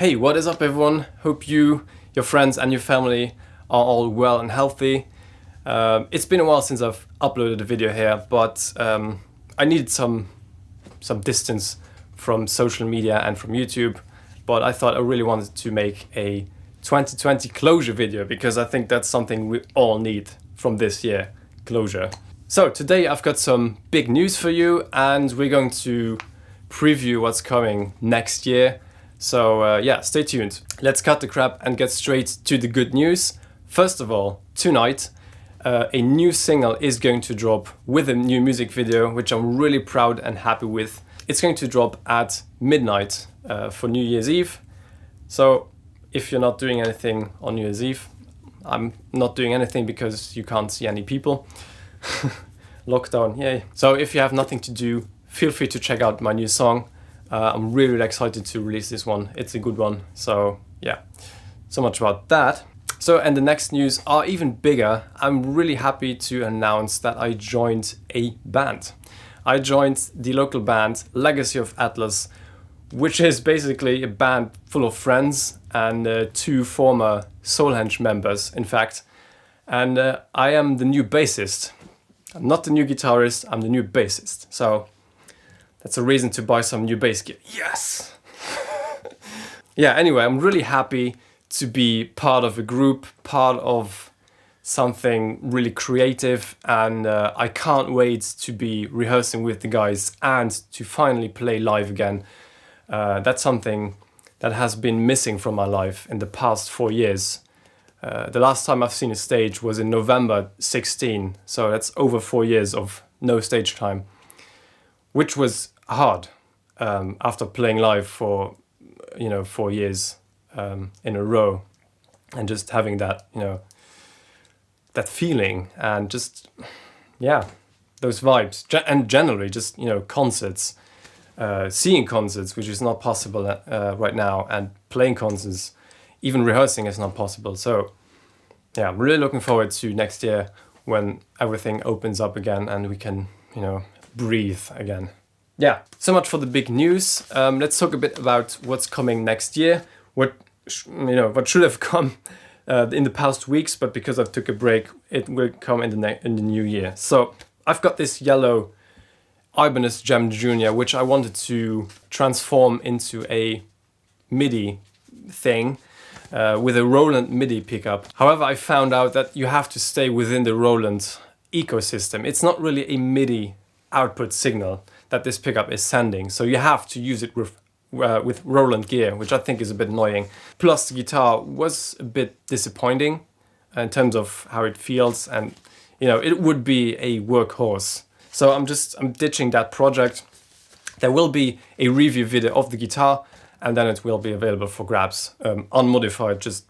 Hey, what is up everyone? Hope you, your friends and your family are all well and healthy. It's been a while since I've uploaded a video here, but I needed some distance from social media and from YouTube. But I thought I really wanted to make a 2020 closure video because I think that's something we all need from this year, closure. So today I've got some big news for you and we're going to preview what's coming next year. So yeah, stay tuned. Let's cut the crap and get straight to the good news. First of all, tonight a new single is going to drop with a new music video, which I'm really proud and happy with. It's going to drop at midnight for New Year's Eve. So if you're not doing anything on New Year's Eve, I'm not doing anything because you can't see any people. Lockdown, yay. So if you have nothing to do, feel free to check out my new song. I'm really excited to release this one. It's a good one. So yeah, so much about that. So, and the next news are even bigger. I'm really happy to announce that I joined a band. I joined the local band Legacy of Atlas, which is basically a band full of friends and two former Soulhenge members, in fact. And I am the new bassist. I'm not the new guitarist, I'm the new bassist. So that's a reason to buy some new bass gear. Yes! Yeah, anyway, I'm really happy to be part of a group, part of something really creative, and I can't wait to be rehearsing with the guys and to finally play live again. That's something that has been missing from my life in the past 4 years. The last time I've seen a stage was in November 16, so that's over 4 years of no stage time, which was hard after playing live for 4 years in a row, and just having that that feeling and just those vibes, and generally just concerts, seeing concerts, which is not possible right now, and playing concerts, even rehearsing is not possible. So yeah, I'm really looking forward to next year when everything opens up again and we can breathe again. Yeah, so much for the big news. Let's talk a bit about what's coming next year. What should have come in the past weeks, but because I took a break, it will come in the new year. So I've got this yellow Ibanez Gem Junior, which I wanted to transform into a MIDI thing with a Roland MIDI pickup. However, I found out that you have to stay within the Roland ecosystem. It's not really a MIDI output signal that this pickup is sending, so you have to use it with Roland gear, which I think is a bit annoying. Plus the guitar was a bit disappointing in terms of how it feels, and it would be a workhorse. So I'm ditching that project. There will be a review video of the guitar, and then it will be available for grabs, unmodified, just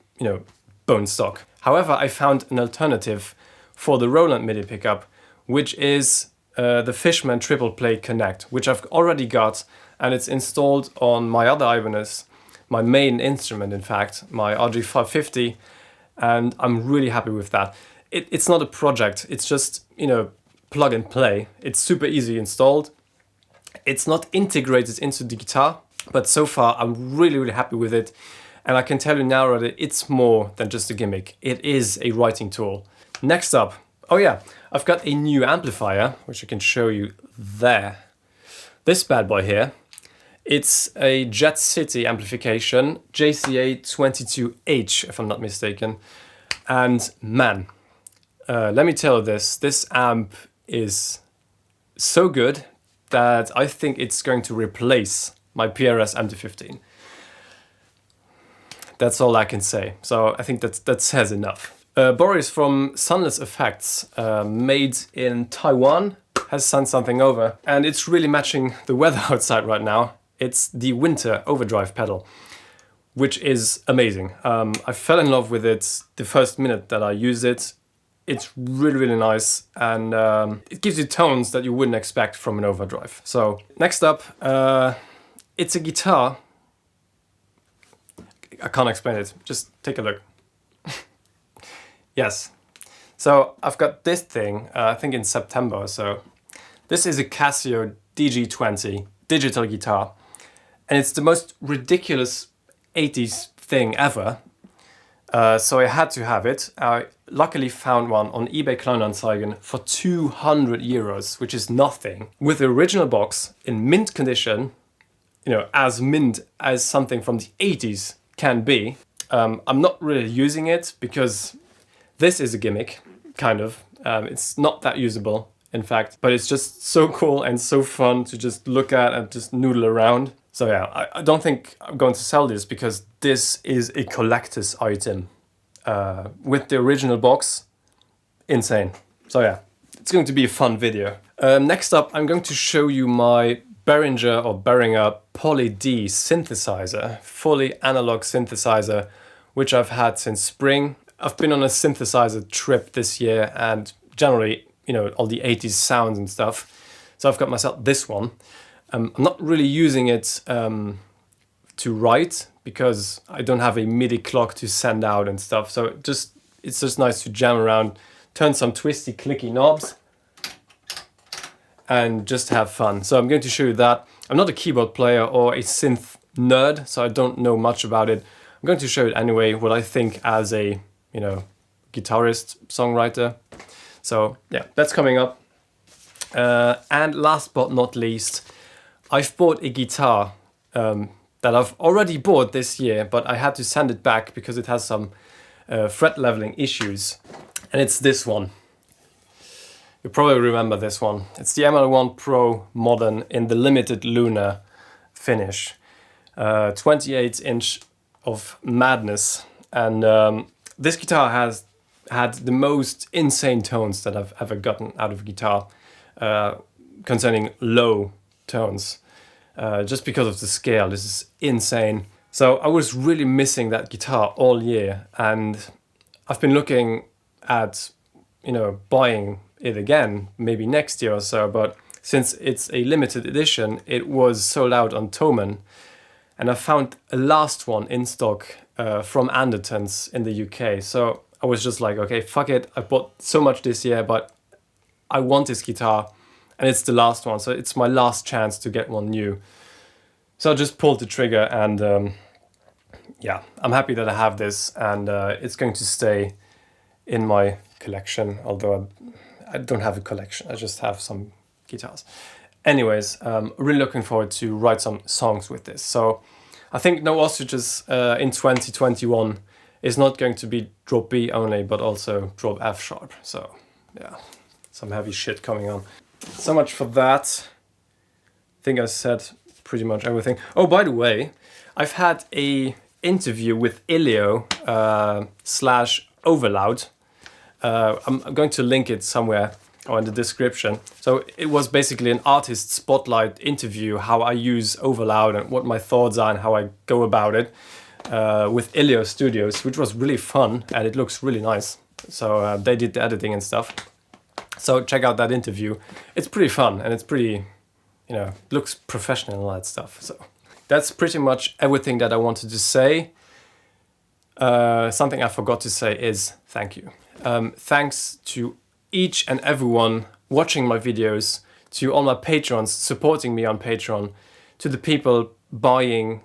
bone stock. However, I found an alternative for the Roland MIDI pickup, which is the Fishman Triple Play Connect, which I've already got, and it's installed on my other Ibanez, my main instrument in fact, my RG550, and I'm really happy with that. It's not a project, it's just plug and play. It's super easy installed. It's not integrated into the guitar, but so far I'm really happy with it, and I can tell you now that it's more than just a gimmick. It is a writing tool. Next up, oh yeah, I've got a new amplifier, which I can show you there. This bad boy here. It's a Jet City amplification, JCA22H, if I'm not mistaken. And man, let me tell you this amp is so good that I think it's going to replace my PRS MT15. That's all I can say. So I think that says enough. Boris from Sunless Effects, made in Taiwan, has sent something over, and it's really matching the weather outside right now. It's the winter overdrive pedal, which is amazing. I fell in love with it the first minute that I used it. It's really nice, and it gives you tones that you wouldn't expect from an overdrive. So next up, it's a guitar. I can't explain it, just take a look. Yes, so I've got this thing, I think in September or so. This is a Casio DG20 digital guitar, and it's the most ridiculous 80s thing ever. So I had to have it. I luckily found one on eBay Kleinanzeigen for 200 euros, which is nothing. With the original box in mint condition, you know, as mint as something from the 80s can be. I'm not really using it because this is a gimmick, kind of. It's not that usable, in fact, but it's just so cool and so fun to just look at and just noodle around. So yeah, I don't think I'm going to sell this because this is a collector's item. With the original box, insane. So yeah, it's going to be a fun video. Next up, I'm going to show you my Behringer Poly D synthesizer, fully analog synthesizer, which I've had since spring. I've been on a synthesizer trip this year and generally, you know, all the 80s sounds and stuff. So I've got myself this one. I'm not really using it to write because I don't have a MIDI clock to send out and stuff. So it's just nice to jam around, turn some twisty clicky knobs and just have fun. So I'm going to show you that. I'm not a keyboard player or a synth nerd, so I don't know much about it. I'm going to show it anyway, what I think as a, you know, guitarist, songwriter. So yeah, that's coming up. And last but not least, I've bought a guitar that I've already bought this year, but I had to send it back because it has some fret leveling issues. And it's this one. You probably remember this one. It's the ML1 Pro Modern in the limited lunar finish. 28" of madness. And this guitar has had the most insane tones that I've ever gotten out of a guitar concerning low tones. Just because of the scale, this is insane. So I was really missing that guitar all year, and I've been looking at, you know, buying it again, maybe next year or so, but since it's a limited edition, it was sold out on Thomann, and I found a last one in stock from Andertons in the UK. So I was just like, okay, fuck it, I bought so much this year, but I want this guitar, and it's the last one, so it's my last chance to get one new. So I just pulled the trigger, and yeah, I'm happy that I have this, and it's going to stay in my collection, although I don't have a collection, I just have some guitars. Anyways, really looking forward to write some songs with this. So I think No Ostriches in 2021 is not going to be drop B only, but also drop F sharp. So yeah, some heavy shit coming on. So much for that. I think I said pretty much everything. Oh, by the way, I've had a interview with Ilio / Overloud. I'm going to link it somewhere or in the description. So it was basically an artist spotlight interview, how I use Overloud and what my thoughts are and how I go about it with Ilio Studios, which was really fun and it looks really nice. So they did the editing and stuff. So check out that interview. It's pretty fun and it's pretty, you know, looks professional and all that stuff. So that's pretty much everything that I wanted to say. Something I forgot to say is thank you. Thanks to each and everyone watching my videos, to all my patrons supporting me on Patreon, to the people buying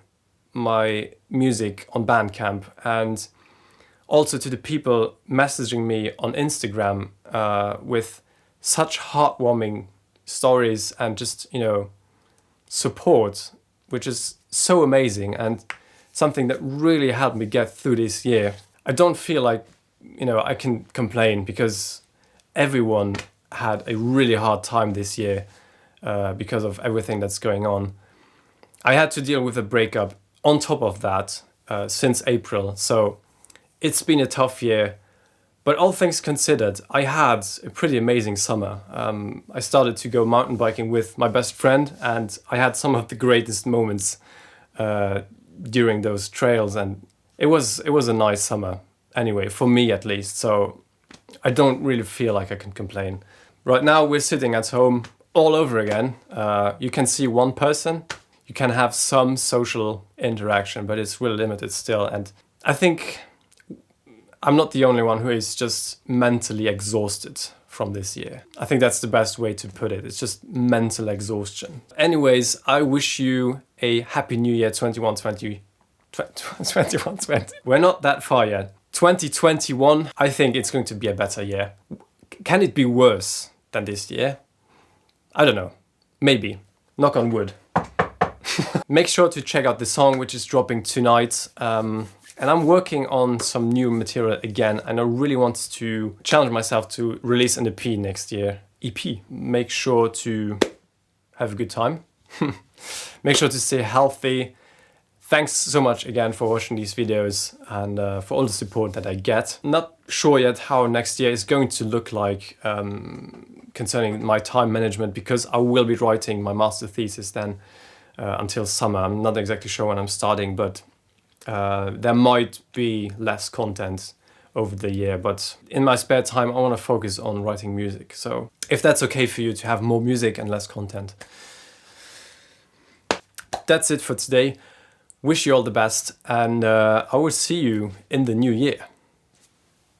my music on Bandcamp, and also to the people messaging me on Instagram with such heartwarming stories and just, you know, support, which is so amazing and something that really helped me get through this year. I don't feel like, you know, I can complain because everyone had a really hard time this year because of everything that's going on. I had to deal with a breakup on top of that since April, so it's been a tough year. But all things considered, I had a pretty amazing summer. I started to go mountain biking with my best friend, and I had some of the greatest moments during those trails, and it was a nice summer anyway, for me at least. So I don't really feel like I can complain. Right now we're sitting at home all over again. You can see one person, you can have some social interaction, but it's really limited still. And I think I'm not the only one who is just mentally exhausted from this year. I think that's the best way to put it. It's just mental exhaustion. Anyways, I wish you a happy new year 2021-2022. 21-20. We're not that far yet. 2021, I think it's going to be a better year. Can it be worse than this year? I don't know. Maybe. Knock on wood. Make sure to check out the song which is dropping tonight. And I'm working on some new material again, and I really want to challenge myself to release an EP next year. EP. Make sure to have a good time. Make sure to stay healthy. Thanks so much again for watching these videos and for all the support that I get. Not sure yet how next year is going to look like concerning my time management, because I will be writing my master thesis then until summer. I'm not exactly sure when I'm starting, but there might be less content over the year. But in my spare time, I want to focus on writing music. So if that's okay for you to have more music and less content. That's it for today. Wish you all the best, and I will see you in the new year.